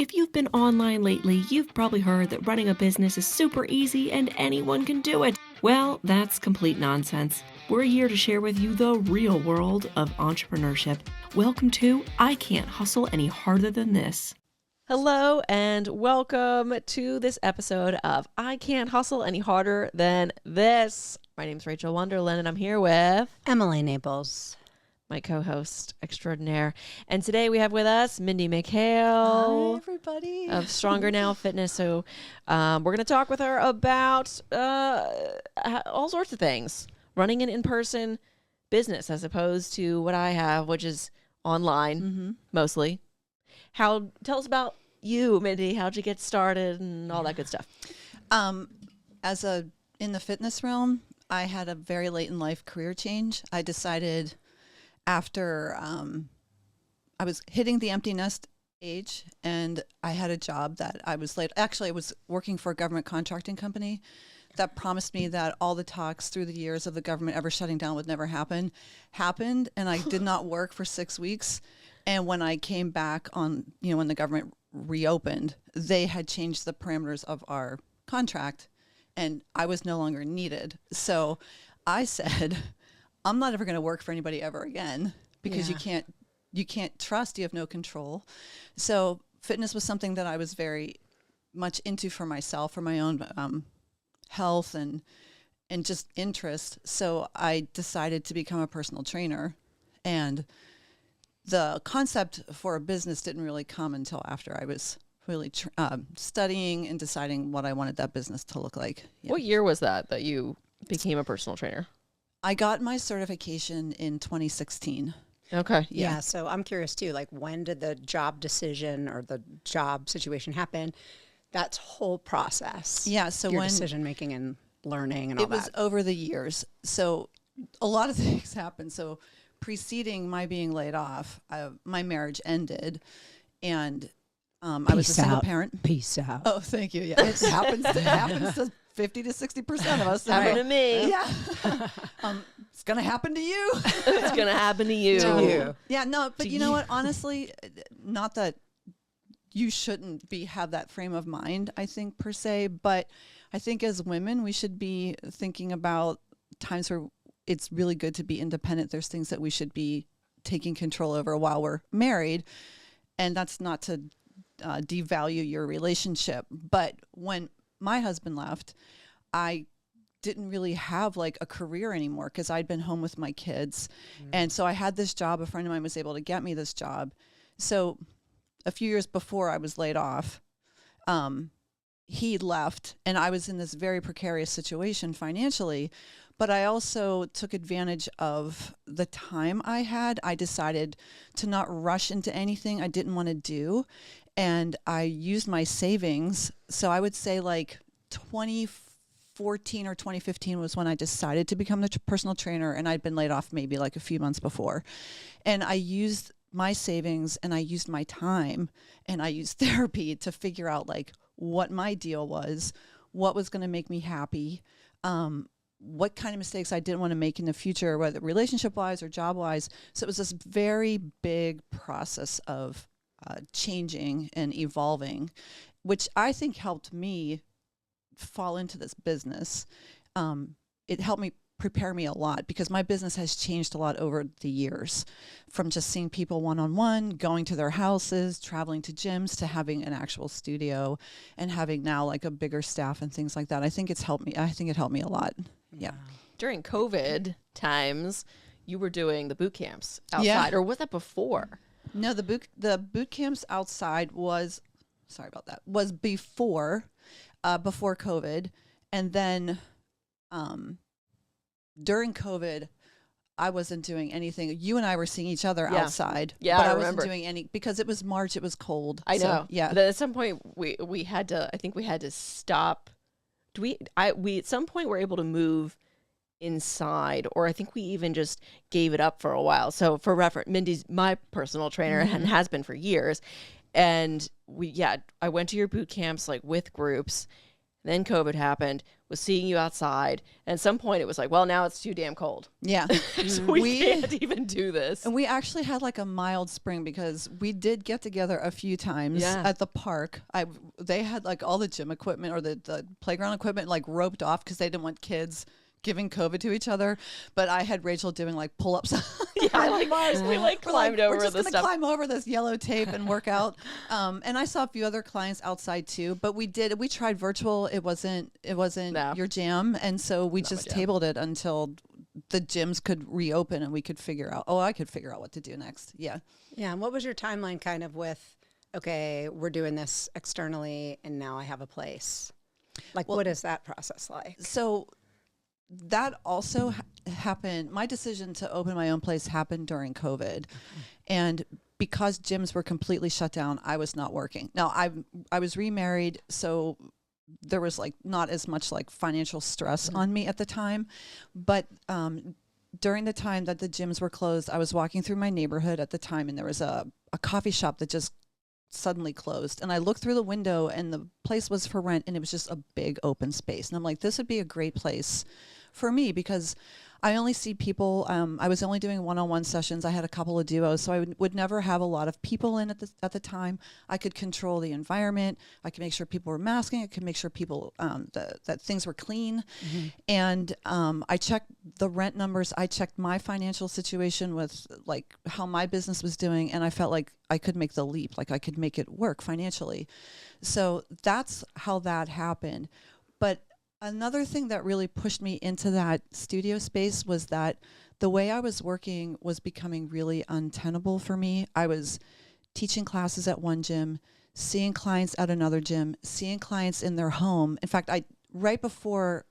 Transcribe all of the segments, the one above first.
If you've been online lately, you've probably heard that running a business is super easy and anyone can do it. Well, that's complete nonsense. We're here to share with you the real world of entrepreneurship. Welcome to I Can't Hustle Any Harder Than This. Hello and welcome to this episode of I Can't Hustle Any Harder Than This. My name's Rachael Wonderlin and I'm here with Emily Naples, my co-host extraordinaire. And today we have with us Mindy McHale. Hi, everybody. Of StrongerNow Fitness. So we're going to talk with her about all sorts of things. Running an in-person business as opposed to what I have, which is online mostly. Tell us about you, Mindy. How'd you get started and all that good stuff? In the fitness realm, I had a very late in life career change. I decided after I was hitting the empty nest age and I had a job that I was late. Actually, I was working for a government contracting company that promised me that all the talks through the years of the government ever shutting down would never happen, happened. And I did not work for 6 weeks. And when I came back on, when the government reopened, they had changed the parameters of our contract and I was no longer needed. So I said, I'm not ever going to work for anybody ever again because you can't trust, you have no control. So fitness was something that I was very much into for myself, for my own health and just interest. So I decided to become a personal trainer, and the concept for a business didn't really come until after I was really studying and deciding what I wanted that business to look like. Yeah. What year was that you became a personal trainer? I got my certification in 2016. Okay. Yeah. So I'm curious too, like when did the job decision or the job situation happen? That's whole process. Yeah. So your when decision making and learning and all that. It was over the years. So a lot of things happened. So preceding my being laid off, my marriage ended, and I was a single parent. Peace out. Oh, thank you. Yeah, it happens to 50 to 60% of us. Happened to me. Yeah. It's going to happen to you. It's going to happen to you. Yeah, no, but you know what? Honestly, not that you shouldn't have that frame of mind, I think, per se, but I think as women, we should be thinking about times where it's really good to be independent. There's things that we should be taking control over while we're married. And that's not to devalue your relationship. But when my husband left, I didn't really have like a career anymore because I'd been home with my kids. And so I had this job. A friend of mine was able to get me this job. So a few years before I was laid off, he left and I was in this very precarious situation financially. But I also took advantage of the time I had. I decided to not rush into anything I didn't want to do. And I used my savings. So I would say like 2014 or 2015 was when I decided to become the personal trainer. And I'd been laid off maybe like a few months before. And I used my savings and I used my time and I used therapy to figure out like what my deal was, what was going to make me happy, what kind of mistakes I didn't want to make in the future, whether relationship-wise or job-wise. So it was this very big process of changing and evolving, which I think helped me fall into this business. It helped me prepare me a lot because my business has changed a lot over the years, from just seeing people one-on-one, going to their houses, traveling to gyms, to having an actual studio and having now like a bigger staff and things like that. I think it helped me a lot. Yeah. During COVID times, you were doing the boot camps outside, or was that before? No, the boot camps outside was before COVID, and then during COVID, I wasn't doing anything. You and I were seeing each other outside. Yeah, but I wasn't remember. doing any because it was March. It was cold. I know. So, yeah. But at some point, we had to. I think we had to stop. We at some point were able to move inside, or I think we even just gave it up for a while. So for reference, Mindy's my personal trainer and has been for years. And I went to your boot camps like with groups. then COVID happened, was seeing you outside. And at some point it was like, well, now it's too damn cold. Yeah. So we can't even do this. And we actually had like a mild spring because we did get together a few times at the park. They had like all the gym equipment or the playground equipment like roped off because they didn't want kids giving COVID to each other. But I had Rachel doing like pull-ups. We climbed over we're just the gonna stuff. climb over this yellow tape and work out. And I saw a few other clients outside too, but we tried virtual. It wasn't your jam. And so we just tabled it until the gyms could reopen and we could figure out, I could figure out what to do next. Yeah. Yeah. And what was your timeline kind of with, okay, we're doing this externally and now I have a place? Like, what is that process like? So that also happened. My decision to open my own place happened during COVID. And because gyms were completely shut down, I was not working. Now, I was remarried, so there was like not as much like financial stress on me at the time. But during the time that the gyms were closed, I was walking through my neighborhood at the time, and there was a coffee shop that just suddenly closed. And I looked through the window, and the place was for rent, and it was just a big open space. And I'm like, this would be a great place for me because I only see people. I was only doing one-on-one sessions. I had a couple of duos, so I would never have a lot of people in at the time. I could control the environment. I could make sure people were masking. I could make sure people that things were clean. And I checked the rent numbers. I checked my financial situation with like how my business was doing, and I felt like I could make the leap. Like I could make it work financially. So that's how that happened. But another thing that really pushed me into that studio space was that the way I was working was becoming really untenable for me. I was teaching classes at one gym, seeing clients at another gym, seeing clients in their home. In fact, right before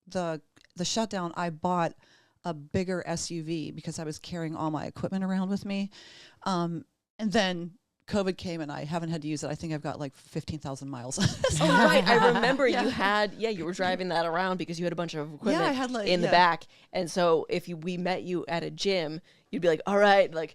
the shutdown, I bought a bigger SUV because I was carrying all my equipment around with me. And then COVID came and I haven't had to use it. I think I've got like 15,000 miles. Oh, right. I remember you were driving that around because you had a bunch of equipment I had in the back. And so if we met you at a gym, you'd be like, all right, like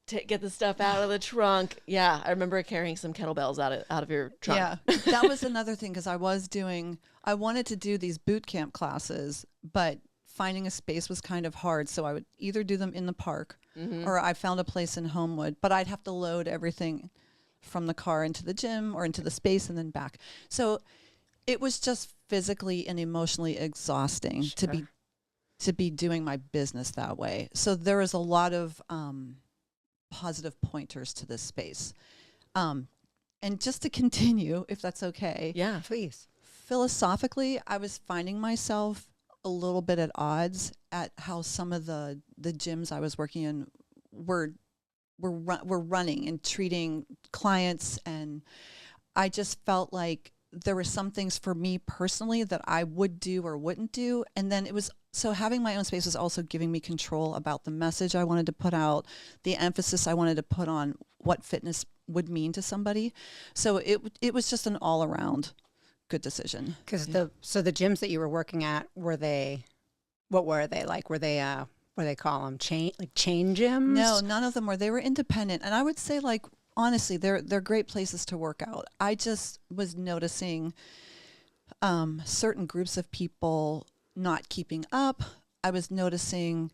get the stuff out of the trunk. Yeah. I remember carrying some kettlebells out of your trunk. Yeah. That was another thing because I wanted to do these boot camp classes, but finding a space was kind of hard. So I would either do them in the park or I found a place in Homewood, but I'd have to load everything from the car into the gym or into the space and then back. So it was just physically and emotionally exhausting to be doing my business that way. So there was a lot of positive pointers to this space. And just to continue, if that's okay. Yeah, please. Philosophically, I was finding myself a little bit at odds at how some of the gyms I was working in were running and treating clients, and I just felt like there were some things for me personally that I would do or wouldn't do, and then it was so having my own space was also giving me control about the message I wanted to put out, the emphasis I wanted to put on what fitness would mean to somebody. So it was just an all around good decision. Because the gyms that you were working at, what were they like? Were they what do they call them? Chain gyms? No, none of them were. They were independent, and I would say like honestly, they're great places to work out. I just was noticing certain groups of people not keeping up. I was noticing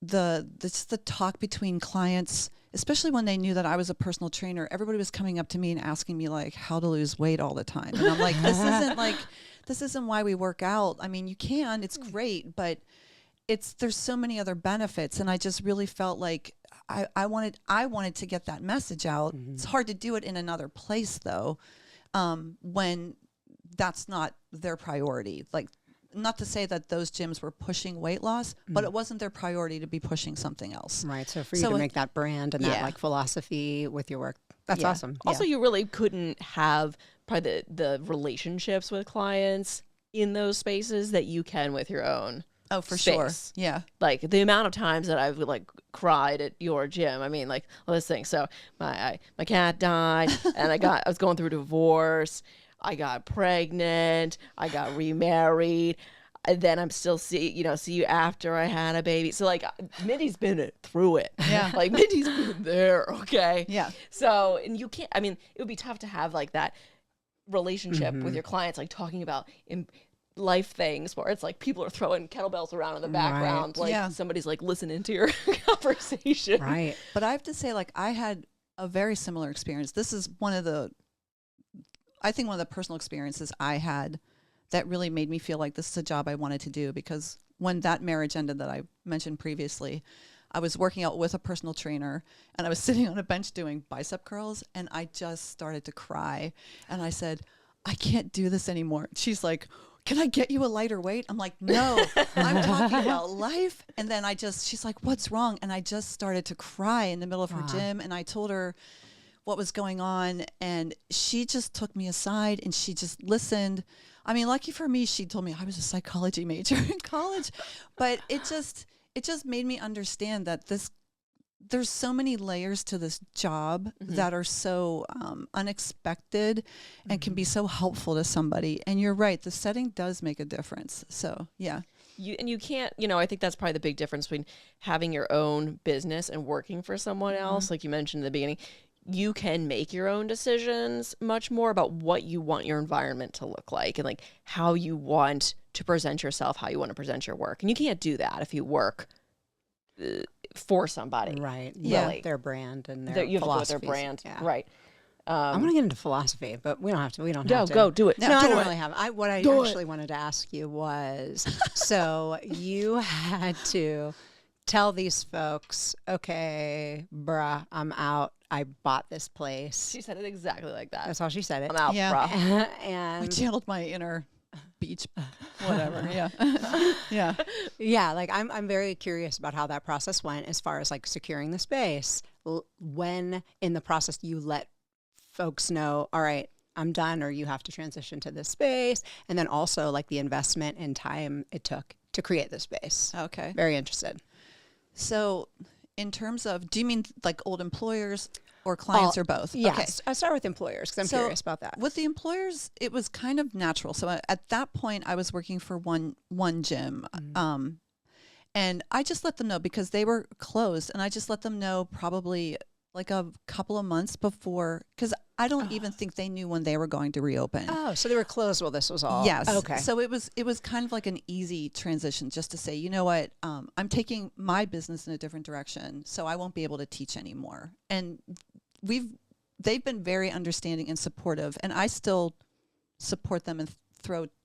the talk between clients, especially when they knew that I was a personal trainer. Everybody was coming up to me and asking me like how to lose weight all the time. And I'm like, this isn't why we work out. I mean, you can, it's great, but there's so many other benefits. And I just really felt like I wanted to get that message out. Mm-hmm. It's hard to do it in another place though, when that's not their priority. Like, not to say that those gyms were pushing weight loss, but it wasn't their priority to be pushing something else. Right. So for you to make that brand and that like philosophy with your work, that's awesome. Also, you really couldn't have probably the relationships with clients in those spaces that you can with your own. Oh, for space. sure. Yeah. Like the amount of times that I've like cried at your gym. I mean, like, well, this thing. So my cat died and I was going through a divorce. I got pregnant. I got remarried. And then I'm still see you after I had a baby. So like Mindy's been through it. Yeah. Like Mindy's been there. Okay. Yeah. So, and you can't, I mean, it would be tough to have like that relationship with your clients, like talking about life things where it's like people are throwing kettlebells around in the background, like somebody's like listening to your conversation. Right. But I have to say, like, I had a very similar experience. This is I think one of the personal experiences I had that really made me feel like this is a job I wanted to do, because when that marriage ended that I mentioned previously, I was working out with a personal trainer and I was sitting on a bench doing bicep curls and I just started to cry. And I said, I can't do this anymore. She's like, can I get you a lighter weight? I'm like, no, I'm talking about life. And then she's like, what's wrong? And I just started to cry in the middle of her gym. And I told her what was going on. And she just took me aside and she just listened. I mean, lucky for me, she told me I was a psychology major in college, but it just made me understand that there's so many layers to this job that are so unexpected and can be so helpful to somebody. And you're right, the setting does make a difference. So, yeah. You can't, I think that's probably the big difference between having your own business and working for someone else. Like you mentioned in the beginning, you can make your own decisions much more about what you want your environment to look like and like how you want to present yourself, how you want to present your work. And you can't do that if you work for somebody. Right. Yeah. Really. Their brand and their you have to go with their philosophies. brand. Yeah. Right. I want to get into philosophy, but we don't have to. We don't No, have to. go do it. No, do I don't it. really have. What I actually wanted to ask you was, so you had to tell these folks, okay, bruh, I'm out. I bought this place. She said it exactly like that. That's how she said it. I'm out, Yeah. bruh. I And channeled my inner beach, whatever. Yeah. Yeah. yeah, like I'm very curious about how that process went as far as like securing the space. When in the process you let folks know, all right, I'm done, or you have to transition to this space, and then also like the investment and time it took to create the space. Okay. Very interested. So in terms of, do you mean like old employers or clients or both? Yes. Okay. I'll start with employers because I'm So curious about that. With the employers, it was kind of natural. So at that point, I was working for one gym, and I just let them know because they were closed, and I just let them know probably like a couple of months before, because I don't even think they knew when they were going to reopen. Oh, so they were closed while this was all. Yes. Okay. So it was kind of like an easy transition, just to say, you know what, I'm taking my business in a different direction, so I won't be able to teach anymore. And they've been very understanding and supportive, and I still support them and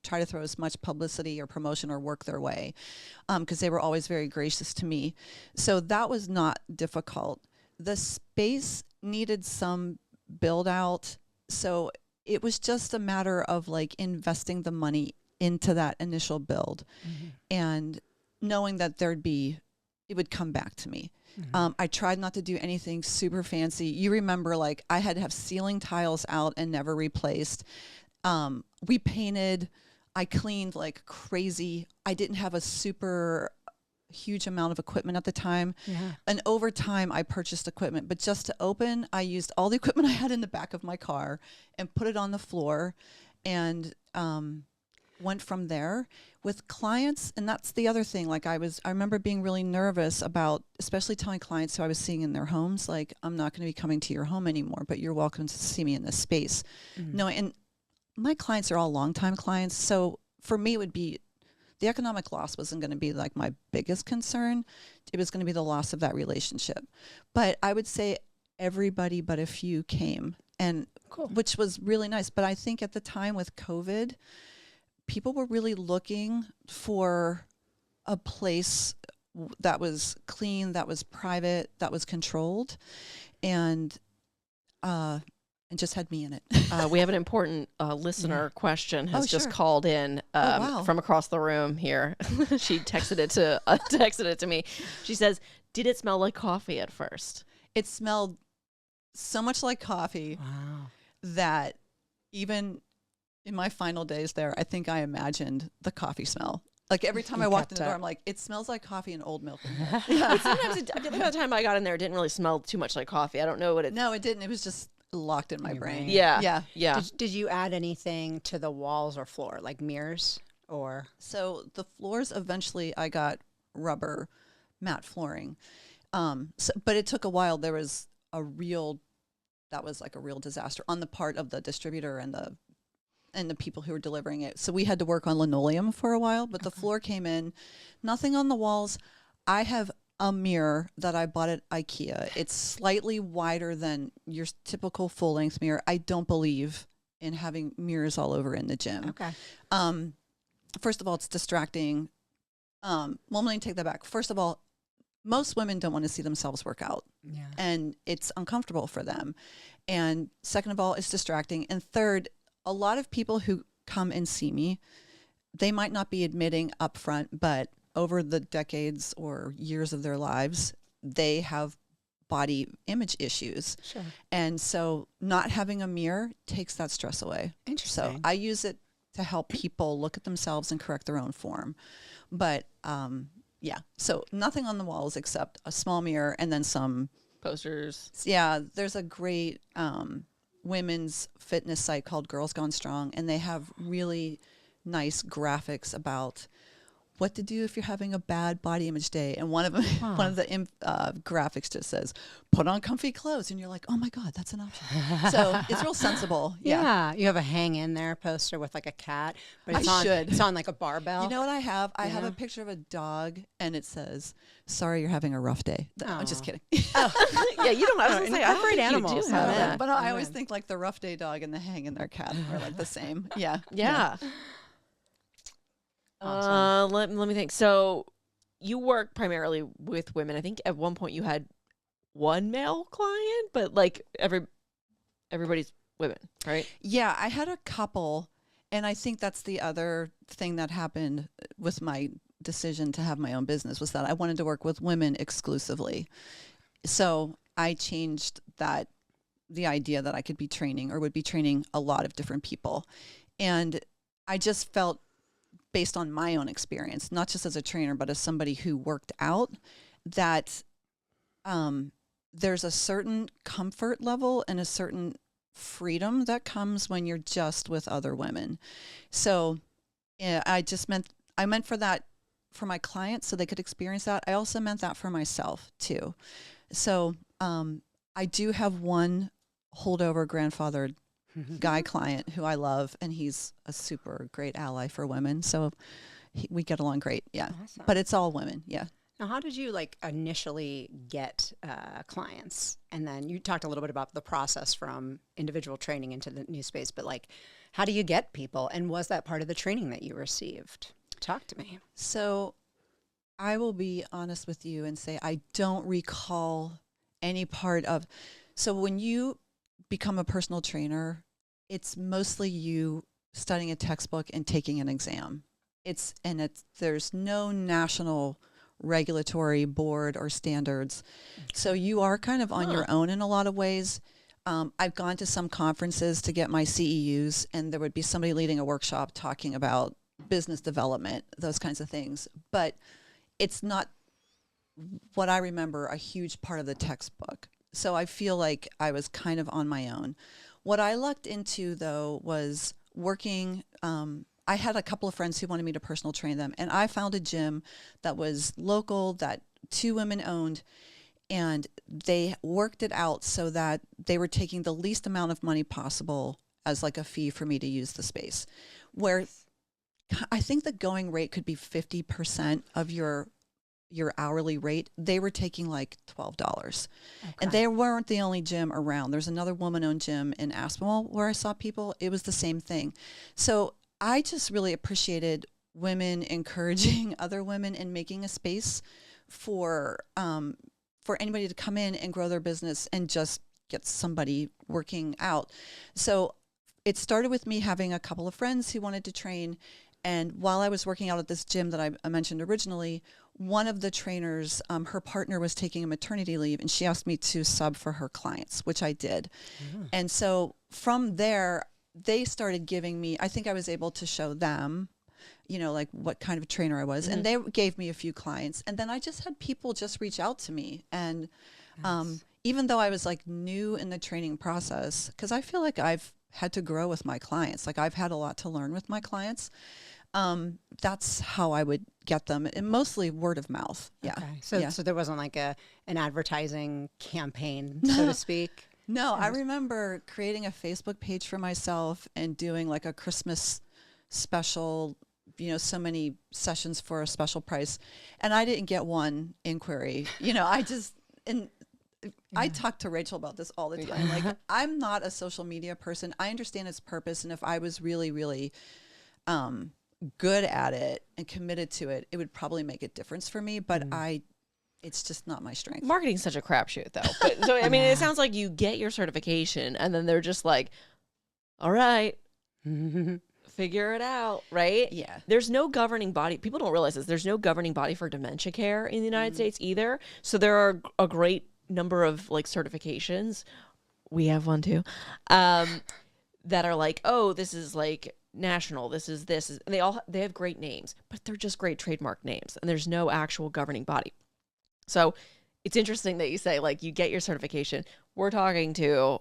try to throw as much publicity or promotion or work their way, because they were always very gracious to me. So that was not difficult. The space needed some build out, so it was just a matter of like investing the money into that initial build and knowing that it would come back to me. I tried not to do anything super fancy. You remember, like, I had to have ceiling tiles out and never replaced. We painted, I cleaned like crazy. I didn't have a super huge amount of equipment at the time. Yeah. And over time I purchased equipment, but just to open, I used all the equipment I had in the back of my car and put it on the floor and went from there with clients. And that's the other thing. Like I remember being really nervous about, especially telling clients who I was seeing in their homes, like, I'm not going to be coming to your home anymore, but you're welcome to see me in this space. No, and my clients are all longtime clients. So for me, it would be, the economic loss wasn't going to be like my biggest concern. It was going to be the loss of that relationship. But I would say everybody but a few came, and which was really nice. But I think at the time with COVID, people were really looking for a place that was clean, that was private, that was controlled, and just had me in it. We have an important listener question has just sure. called in wow. from across the room here. She texted it to me. She says, "Did it smell like coffee at first?" It smelled so much like coffee that even in my final days there, I think I imagined the coffee smell. Like every time I walked in the door, I'm like, it smells like coffee and old milk. But sometimes I feel like by the time I got in there, it didn't really smell too much like coffee. I don't know what it. No, it didn't. It was just locked in my brain. Yeah. Did you add anything to the walls or floor, like mirrors or? So the floors, eventually I got rubber matte flooring. But it took a while. There was that was like a real disaster on the part of the distributor and the and the people who were delivering it. So we had to work on linoleum for a while, but the floor came in, nothing on the walls. I have a mirror that I bought at IKEA. It's slightly wider than your typical full length mirror. I don't believe in having mirrors all over in the gym. Okay. First of all, it's distracting. Well, let me take that back. First of all, most women don't want to see themselves work out, and it's uncomfortable for them. And second of all, it's distracting. And third, a lot of people who come and see me, they might not be admitting up front, but over the decades or years of their lives, they have body image issues. Sure. And so not having a mirror takes that stress away. Interesting. So I use it to help people look at themselves and correct their own form. But yeah, so nothing on the walls except a small mirror and then some Posters. Yeah, there's a great women's fitness site called Girls Gone Strong, and they have really nice graphics about what to do if you're having a bad body image day. And one of them, one of the graphics just says, "Put on comfy clothes," and you're like, "Oh my God, that's an option." So it's real sensible. Yeah, you have a hang in there poster with like a cat, but it's on like a barbell. You know what I have? I have a picture of a dog, and it says, "Sorry, you're having a rough day." I'm just kidding. Yeah, you don't have to say. I great animals. do have that. But I always think like the rough day dog and the hang in their cat are like the same. Yeah. Yeah. Awesome. Let me think. So you work primarily with women. I think at one point you had one male client, but like everybody's women, right? Yeah, I had a couple, and I think that's the other thing that happened with my decision to have my own business was that I wanted to work with women exclusively. So I changed the idea that I could be training or would be training a lot of different people. And I just felt, based on my own experience, not just as a trainer, but as somebody who worked out, that there's a certain comfort level and a certain freedom that comes when you're just with other women. So I meant for that for my clients so they could experience that. I also meant that for myself too. So I do have one holdover grandfathered guy client who I love, and he's a super great ally for women. So we get along great. Yeah. Awesome. But it's all women. Yeah. Now, how did you like initially get clients? And then you talked a little bit about the process from individual training into the new space, but like, how do you get people? And was that part of the training that you received? Talk to me. So I will be honest with you and say, I don't recall any part of, so when you become a personal trainer, it's mostly you studying a textbook and taking an exam. There's no national regulatory board or standards. So you are kind of on your own in a lot of ways. I've gone to some conferences to get my CEUs, and there would be somebody leading a workshop talking about business development, those kinds of things. But it's not what I remember a huge part of the textbook. So I feel like I was kind of on my own. What I lucked into, though, was working. I had a couple of friends who wanted me to personal train them, and I found a gym that was local, that 2 women owned, and they worked it out so that they were taking the least amount of money possible as like a fee for me to use the space, where I think the going rate could be 50% of your hourly rate. They were taking like $12. And they weren't the only gym around. There's another woman-owned gym in Aspinwall where I saw people. It was the same thing. So I just really appreciated women encouraging other women and making a space for anybody to come in and grow their business and just get somebody working out. So it started with me having a couple of friends who wanted to train. And while I was working out at this gym that I mentioned originally, one of the trainers, her partner was taking a maternity leave, and she asked me to sub for her clients, which I did. Mm-hmm. And so from there, they started giving me, I think I was able to show them, like what kind of trainer I was. Mm-hmm. And they gave me a few clients. And then I just had people just reach out to me. And even though I was like new in the training process, because I feel like I've had to grow with my clients, like I've had a lot to learn with my clients. That's how I would get them, and mostly word of mouth. Yeah. Okay. So there wasn't like an advertising campaign, so to speak. No, I remember creating a Facebook page for myself and doing like a Christmas special, so many sessions for a special price. And I didn't get one inquiry. I talk to Rachael about this all the time. Like, I'm not a social media person. I understand its purpose. And if I was really, really good at it and committed to it, it would probably make a difference for me. But it's just not my strength. Marketing's such a crapshoot, though. But so I mean, it sounds like you get your certification, and then they're just like, "All right, figure it out," right? Yeah. There's no governing body. People don't realize this. There's no governing body for dementia care in the United States either. So there are a great number of like certifications. We have one too, that are like, oh, this is like national. This is, and they have great names, but they're just great trademark names, and there's no actual governing body. So it's interesting that you say, like, you get your certification. We're talking to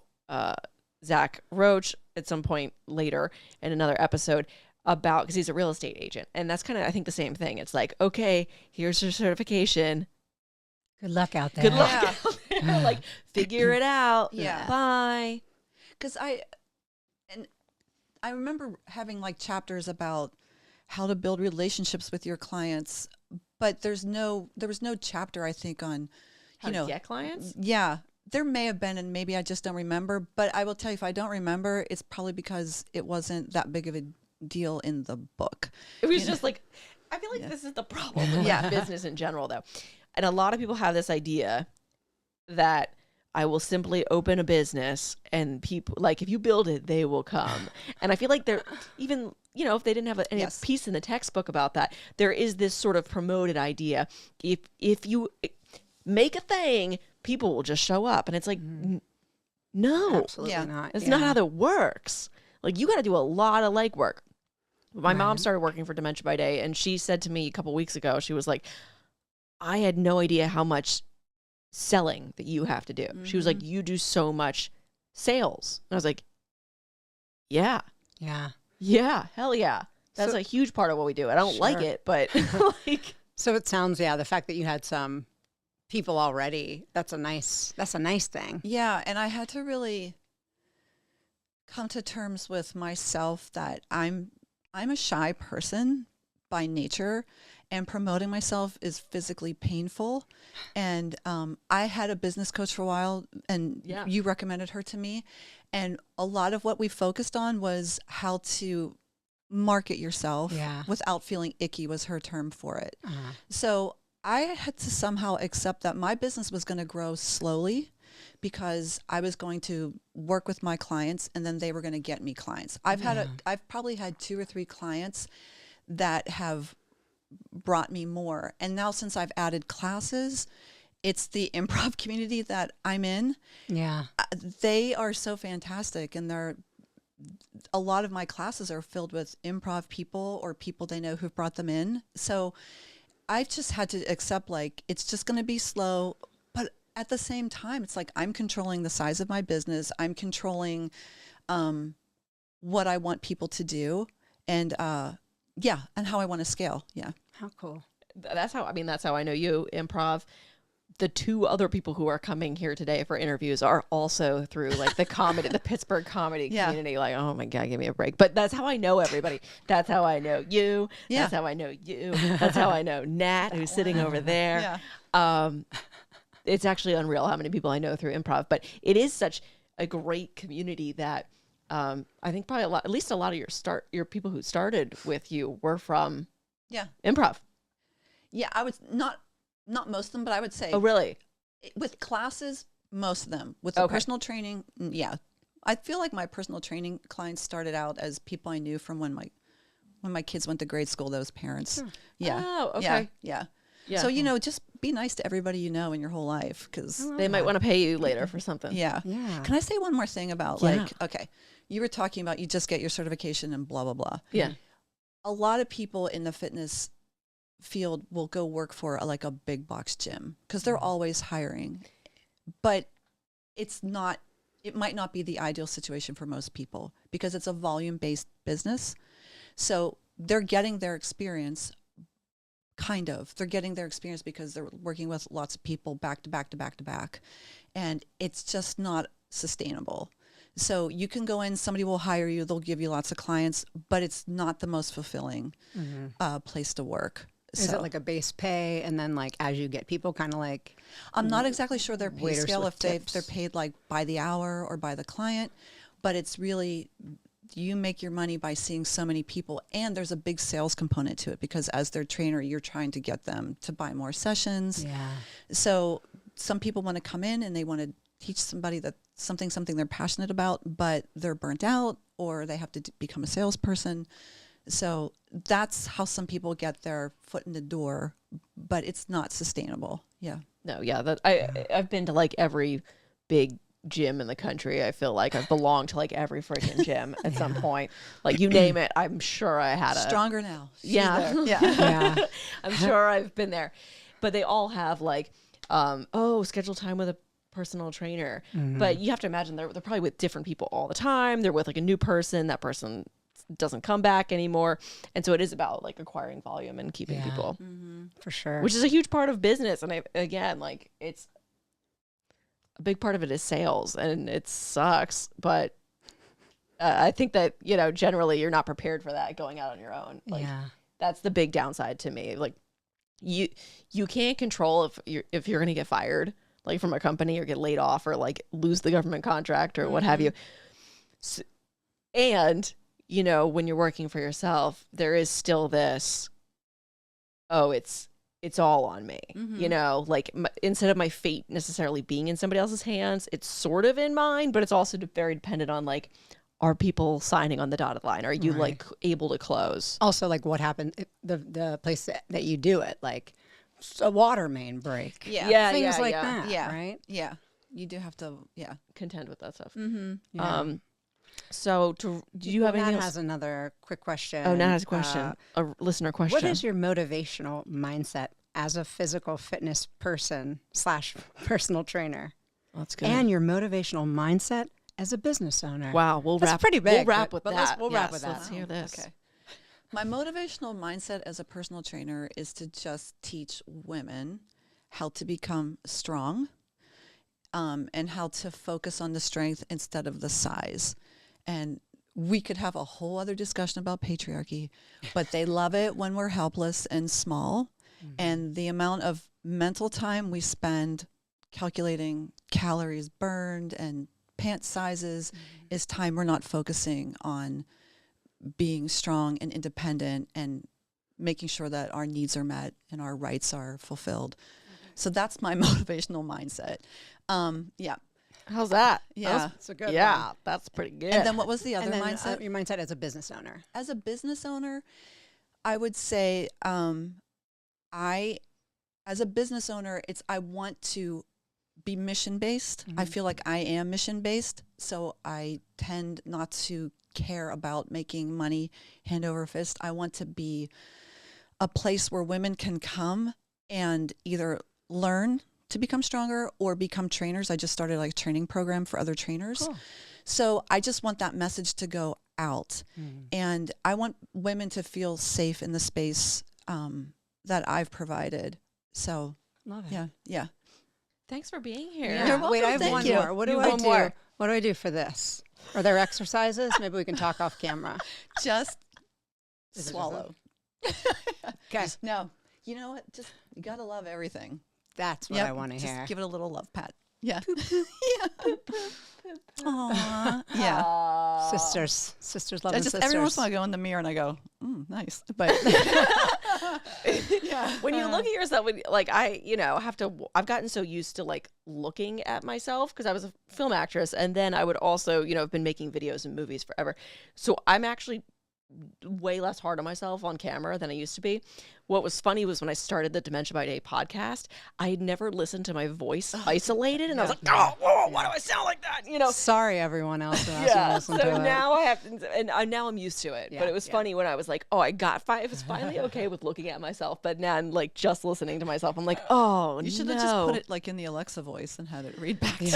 Zach Roach at some point later in another episode about, because he's a real estate agent. And that's kind of, I think, the same thing. It's like, okay, here's your certification. Good luck out there. Good luck out there. Like, figure it out. Yeah. Bye. Because I remember having like chapters about how to build relationships with your clients, but there was no chapter, I think, on How to get clients? Yeah, there may have been, and maybe I just don't remember. But I will tell you, if I don't remember, it's probably because it wasn't that big of a deal in the book. It was just like, I feel like this is the problem with business in general, though. And a lot of people have this idea that I will simply open a business and people, like, if you build it, they will come. And I feel like they're even, if they didn't have any piece in the textbook about that, there is this sort of promoted idea. If you make a thing, people will just show up. And it's like, no, Absolutely not. that's not how that works. Like, you got to do a lot of legwork. My mom started working for Dementia by Day, and she said to me a couple weeks ago, she was like, I had no idea how much selling that you have to do. She was like, you do so much sales. And I was like, yeah, hell yeah. That's a huge part of what we do. I don't like it, but like. So it sounds, the fact that you had some people already, that's a nice thing. Yeah. And I had to really come to terms with myself that I'm a shy person by nature, and promoting myself is physically painful. And I had a business coach for a while, and you recommended her to me. And a lot of what we focused on was how to market yourself without feeling icky, was her term for it. So I had to somehow accept that my business was going to grow slowly, because I was going to work with my clients, and then they were going to get me clients. I've probably had 2 or 3 clients that have brought me more. And now, since I've added classes, it's the improv community that I'm in. Yeah. They are so fantastic. And a lot of my classes are filled with improv people or people they know who've brought them in. So I've just had to accept, like, it's just going to be slow. But at the same time, it's like I'm controlling the size of my business. I'm controlling what I want people to do. And and how I want to scale. Yeah. How cool. That's how I know you, improv. The 2 other people who are coming here today for interviews are also through like the comedy, the Pittsburgh comedy community. Like, oh my God, give me a break. But that's how I know everybody. That's how I know you. Yeah. That's how I know you. That's how I know Nat, who's sitting over there. Yeah. It's actually unreal how many people I know through improv, but it is such a great community that I think probably at least a lot of your people who started with you were from improv. Yeah, I would not most of them, but I would say. Oh, really? With classes, most of them. With the personal training, I feel like my personal training clients started out as people I knew from when my kids went to grade school. Those parents. Sure. Yeah. Oh, okay. Yeah. So just be nice to everybody you know in your whole life, because they might want to pay you later for something. Yeah. Can I say one more thing about you were talking about you just get your certification and blah blah blah. Yeah. A lot of people in the fitness field will go work for a big box gym because they're always hiring, but it might not be the ideal situation for most people because it's a volume based business. So they're getting their experience. They're getting their experience because they're working with lots of people back to back to back to back. And it's just not sustainable. So you can go in, somebody will hire you, they'll give you lots of clients, but it's not the most fulfilling place to work. Is it like a base pay, and then like as you get people, kind of like? I'm not exactly sure their pay waiters scale, with if they're tips. paid like by the hour or by the client, but it's really, you make your money by seeing so many people, and there's a big sales component to it because as their trainer, you're trying to get them to buy more sessions. Yeah. So some people want to come in and they want to teach somebody that something they're passionate about, but they're burnt out or they have to become a salesperson. So that's how some people get their foot in the door, but it's not sustainable. Yeah. No, yeah, that I've been to like every big gym in the country. I feel like I've belonged to like every freaking gym at some point. Like you name it, I'm sure I had a StrongerNow. She's Yeah. there. Yeah. Yeah. I'm sure I've been there. But they all have like schedule time with a personal trainer. But you have to imagine they're probably with different people all the time. They're with like a new person. That person doesn't come back anymore. And so it is about like acquiring volume and keeping Yeah. people, For sure. which is a huge part of business. And again, like it's a big part of it is sales, and it sucks. But I think that, generally you're not prepared for that going out on your own. Like that's the big downside to me. Like you can't control if you're going to get fired, like from a company, or get laid off, or like lose the government contract or what have you. So, and when you're working for yourself, there is still this, it's all on me, like instead of my fate necessarily being in somebody else's hands, it's sort of in mine, but it's also very dependent on like, are people signing on the dotted line? Are you like able to close? Also, like what happened, the place that you do it, like a water main break. Yeah. Things like yeah. that, Yeah. right? Yeah. You do have to, Contend with that stuff. Yeah. So do you have Nat anything else? has another quick question. Oh, Nat has a question, a listener question. What is your motivational mindset as a physical fitness person / personal trainer? That's good. And your motivational mindset as a business owner? Wow, we'll That's wrap. pretty big. We'll wrap with but that. We'll wrap Yes, with that. Let's hear this. Okay. My motivational mindset as a personal trainer is to just teach women how to become strong, and how to focus on the strength instead of the size. And we could have a whole other discussion about patriarchy, but they love it when we're helpless and small. And the amount of mental time we spend calculating calories burned and pant sizes is time we're not focusing on being strong and independent and making sure that our needs are met and our rights are fulfilled. So that's my motivational mindset. Yeah. How's that? Yeah. That's a good Yeah, one. that's pretty good. And then what was the other And then mindset? your mindset as a business owner. As a business owner, I would say as a business owner, I want to be mission-based. I feel like I am mission-based, so I tend not to care about making money hand over fist. I want to be a place where women can come and either learn to become stronger or become trainers. I just started like a training program for other trainers. Cool. So I just want that message to go out. And I want women to feel safe in the space that I've provided. So Love it. yeah. Thanks for being here. Yeah. You're welcome. Wait, I have Thank one you. more. What do You I one do? more. What do I do for this? Are there exercises? Maybe we can talk off camera. Just Is it swallow. Okay. No, you know what? Just, you got to love everything. That's what Yep, I want to just hear. give it a little love pat. Yeah. Yeah. Aww. Yeah. Sisters loving I just sisters. every once in a while I go in the mirror and I go, nice. But yeah. When you look at yourself, like I've gotten so used to like looking at myself because I was a film actress, and then I would also, have been making videos and movies forever. So I'm actually way less hard on myself on camera than I used to be. What was funny was when I started the Dementia by Day podcast, I had never listened to my voice isolated, and I was like, whoa, why do I sound like that? Sorry, everyone else who has to listen to So it. now I have to, and now I'm used to it. Yeah, But it was funny when I was like, I was finally okay with looking at myself. But now I'm like just listening to myself. I'm like, You should have just put it like in the Alexa voice and had it read back to you.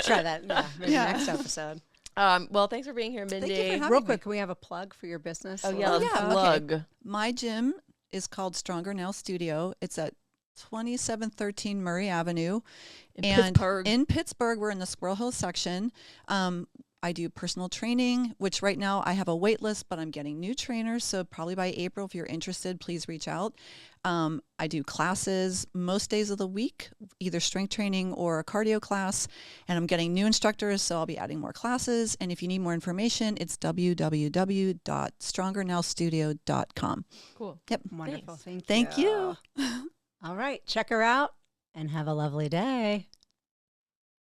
Try that. Yeah, maybe next episode. Well, thanks for being here, Mindy. Thank you for having Real me. quick, can we have a plug for your business? Oh yeah, let's yeah, okay. plug. My gym is called StrongerNow Studio. It's at 2713 Murray Avenue. In And Pittsburgh. in Pittsburgh, we're in the Squirrel Hill section. I do personal training, which right now I have a wait list, but I'm getting new trainers. So probably by April, if you're interested, please reach out. I do classes most days of the week, either strength training or a cardio class, and I'm getting new instructors. So I'll be adding more classes. And if you need more information, it's www.StrongerNowStudio.com. Cool. Yep. Wonderful. Thank you. Thank you. All right. Check her out and have a lovely day.